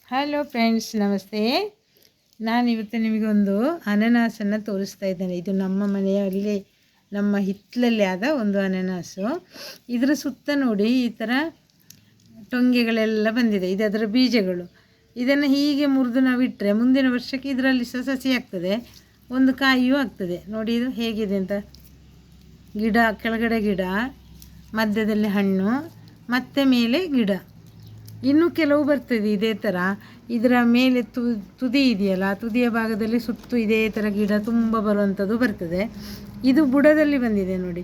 Hello friends, ನಮಸ್ತೆ. ನಾನಿವತ್ತು ನಿಮಗೊಂದು ಅನನಾಸನ್ನು ತೋರಿಸ್ತಾ ಇದ್ದೇನೆ. ಇದು ನಮ್ಮ ಮನೆಯಲ್ಲಿ ನಮ್ಮ ಹಿತ್ತಲಲ್ಲಿ ಆದ ಒಂದು ಅನನಾಸು. ಇದರ ಸುತ್ತ ನೋಡಿ ಈ ಥರ ಟೊಂಗೆಗಳೆಲ್ಲ ಬಂದಿದೆ. ಇದು ಅದರ ಬೀಜಗಳು. ಇದನ್ನು ಹೀಗೆ ಮುರಿದು ನಾವು ಇಟ್ಟರೆ ಮುಂದಿನ ವರ್ಷಕ್ಕೆ ಇದರಲ್ಲಿ ಸಸಿ ಆಗ್ತದೆ, ಒಂದು ಕಾಯಿಯೂ ಆಗ್ತದೆ. ನೋಡಿ ಇದು ಹೇಗಿದೆ ಅಂತ. ಗಿಡ ಕೆಳಗಡೆ ಗಿಡ, ಮಧ್ಯದಲ್ಲಿ ಹಣ್ಣು, ಮತ್ತೆ ಮೇಲೆ ಗಿಡ. ಇನ್ನೂ ಕೆಲವು ಬರ್ತದೆ ಇದೇ ಥರ. ಇದರ ಮೇಲೆ ತುದಿ ಇದೆಯಲ್ಲ, ತುದಿಯ ಭಾಗದಲ್ಲಿ ಸುತ್ತು ಇದೇ ಥರ ಗಿಡ ತುಂಬ ಬರುವಂಥದ್ದು ಬರ್ತದೆ. ಇದು ಬುಡದಲ್ಲಿ ಬಂದಿದೆ ನೋಡಿ.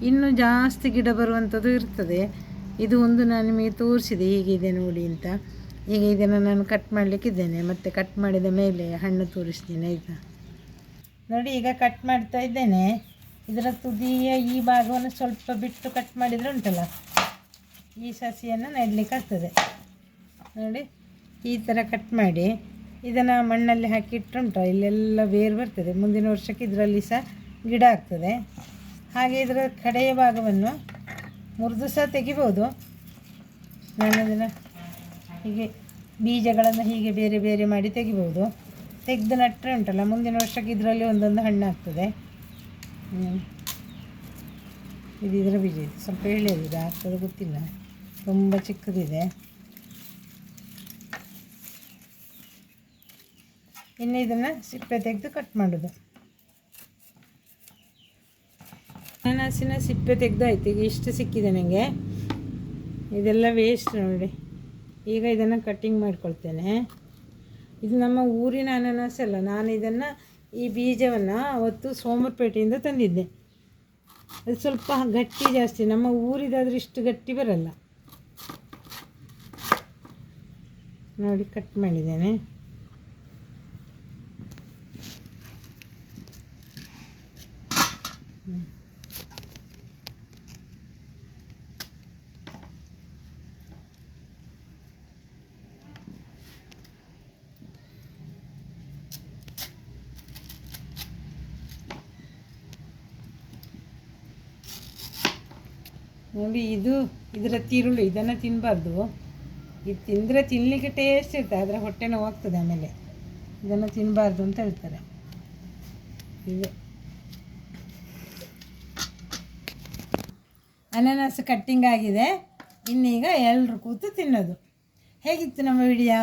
ಇನ್ನೂ ಜಾಸ್ತಿ ಗಿಡ ಬರುವಂಥದ್ದು ಇರ್ತದೆ. ಇದು ಒಂದು ನಾನು ನಿಮಗೆ ತೋರಿಸಿದೆ ಹೀಗಿದೆ ನೋಡಿ ಅಂತ. ಈಗ ಇದನ್ನು ನಾನು ಕಟ್ ಮಾಡಲಿಕ್ಕಿದ್ದೇನೆ, ಮತ್ತು ಕಟ್ ಮಾಡಿದ ಮೇಲೆ ಹಣ್ಣು ತೋರಿಸ್ತೀನಿ ಆಯಿತಾ. ನೋಡಿ ಈಗ ಕಟ್ ಮಾಡ್ತಾ ಇದ್ದೇನೆ. ಇದರ ತುದಿಯ ಈ ಭಾಗವನ್ನು ಸ್ವಲ್ಪ ಬಿಟ್ಟು ಕಟ್ ಮಾಡಿದರೆ ಉಂಟಲ್ಲ, ಈ ಸಸಿಯನ್ನು ನೆಡಲಿಕ್ಕಾಗ್ತದೆ. ನೋಡಿ ಈ ಥರ ಕಟ್ ಮಾಡಿ ಇದನ್ನು ಮಣ್ಣಲ್ಲಿ ಹಾಕಿಟ್ಟುಂಟ, ಇಲ್ಲೆಲ್ಲ ಬೇರು ಬರ್ತದೆ. ಮುಂದಿನ ವರ್ಷಕ್ಕೆ ಇದರಲ್ಲಿ ಸಹ ಗಿಡ ಆಗ್ತದೆ. ಹಾಗೆ ಇದರ ಕಡೆಯ ಭಾಗವನ್ನು ಮುರಿದು ಸಹ ತೆಗಿಬೋದು. ನಾನು ಅದನ್ನು ಹೀಗೆ ಬೀಜಗಳನ್ನು ಹೀಗೆ ಬೇರೆ ಬೇರೆ ಮಾಡಿ ತೆಗಿಬೋದು. ತೆಗೆದು ನಟ್ಟರೆ ಉಂಟಲ್ಲ, ಮುಂದಿನ ವರ್ಷಕ್ಕೆ ಇದರಲ್ಲಿ ಒಂದೊಂದು ಹಣ್ಣು ಆಗ್ತದೆ. ಇದು ಇದರ ಬೀಜ. ಇದು ಸ್ವಲ್ಪ ಎಳೆಯದಿದೆ, ಆಗ್ತದೆ ಗೊತ್ತಿಲ್ಲ, ತುಂಬ ಚಿಕ್ಕದಿದೆ. ಇನ್ನು ಇದನ್ನು ಸಿಪ್ಪೆ ತೆಗೆದು ಕಟ್ ಮಾಡೋದು. ಅನಾನಸಿನ ಸಿಪ್ಪೆ ತೆಗೆದಾಯ್ತು. ಈಗ ಇಷ್ಟು ಸಿಕ್ಕಿದೆ ನನಗೆ. ಇದೆಲ್ಲ ವೇಸ್ಟ್ ನೋಡಿ. ಈಗ ಇದನ್ನು ಕಟ್ಟಿಂಗ್ ಮಾಡ್ಕೊಳ್ತೇನೆ. ಇದು ನಮ್ಮ ಊರಿನ ಅನಾನಸ್ ಅಲ್ಲ. ನಾನು ಇದನ್ನು ಈ ಬೀಜವನ್ನು ಅವತ್ತು ಸೋಮರಪೇಟೆಯಿಂದ ತಂದಿದ್ದೆ. ಅದು ಸ್ವಲ್ಪ ಗಟ್ಟಿ ಜಾಸ್ತಿ. ನಮ್ಮ ಊರಿದಾದರೆ ಇಷ್ಟು ಗಟ್ಟಿ ಬರಲ್ಲ. ನೋಡಿ ಕಟ್ ಮಾಡಿದ್ದೇನೆ. ನೋಡಿ ಇದರ ತಿರುಳು, ಇದನ್ನು ತಿನ್ನಬಾರ್ದು. ಇದು ತಿಂದರೆ ತಿನ್ನಲಿಕ್ಕೆ ಟೇಸ್ಟ್ ಇರ್ತದೆ, ಆದರೆ ಹೊಟ್ಟೆ ನೋವಾಗ್ತದೆ ಆಮೇಲೆ. ಇದನ್ನು ತಿನ್ನಬಾರ್ದು ಅಂತ ಹೇಳ್ತಾರೆ. ಇದು ಅನಾನಸ್ ಕಟ್ಟಿಂಗ್ ಆಗಿದೆ. ಇನ್ನೀಗ ಎಲ್ಲರೂ ಕೂತು ತಿನ್ನೋದು. ಹೇಗಿತ್ತು ನಮ್ಮ ವಿಡಿಯೋ?